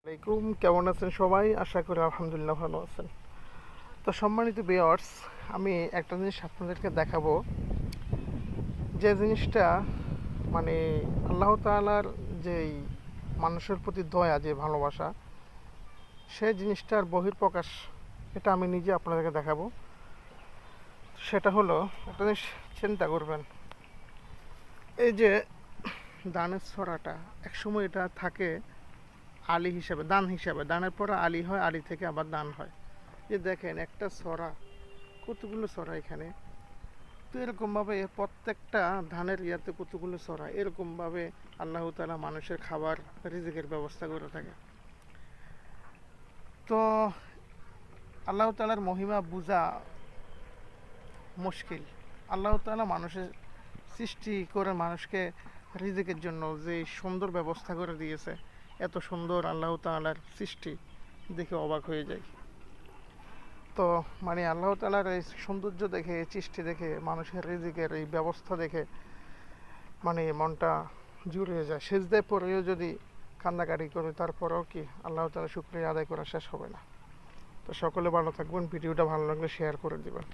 আসসালামাইকুম, কেমন আছেন সবাই? আশা করি আলহামদুলিল্লাহ ভালো আছেন। তো সম্মানিত ভিউয়ার্স, আমি একটা জিনিস আপনাদেরকে দেখাবো, যে জিনিসটা মানে আল্লাহ তাআলার যেই মানুষের প্রতি দয়া, যে ভালোবাসা, সেই জিনিসটার বহিঃপ্রকাশ। এটা আমি নিজে আপনাদেরকে দেখাবো। সেটা হলো, একটা জিনিস চিন্তা করবেন, এই যে দানের ছড়াটা, একসময় এটা থাকে আলি হিসাবে, দান হিসাবে, দানের পরে আলি হয়, আলি থেকে আবার দান হয়। যে দেখেন একটা ছড়া, কতগুলো ছড়া এখানে। তো এরকমভাবে প্রত্যেকটা ধানের ইয়াতে কতগুলো ছড়া, এরকমভাবে আল্লাহ তাআলা মানুষের খাবার রিজিকের ব্যবস্থা করে থাকে। তো আল্লাহ তাআলার মহিমা বোঝা মুশকিল। আল্লাহ তাআলা মানুষের সৃষ্টি করে মানুষকে রিজিকের জন্য যে সুন্দর ব্যবস্থা করে দিয়েছে, এত সুন্দর আল্লাহ তাআলার সৃষ্টি দেখে অবাক হয়ে যায়। তো আল্লাহ তাআলার এই সৌন্দর্য দেখে, এই সৃষ্টি দেখে, মানুষের রিজিকের এই ব্যবস্থা দেখে মনটা জুড়িয়ে যায়। সেজদায় পড়েও যদি কান্নাকাটি করে, তারপরেও কি আল্লাহ তাআলা শুকরিয়া আদায় করা শেষ হবে না। তো সকলে ভালো থাকবেন, ভিডিওটা ভালো লাগলে শেয়ার করে দিবেন।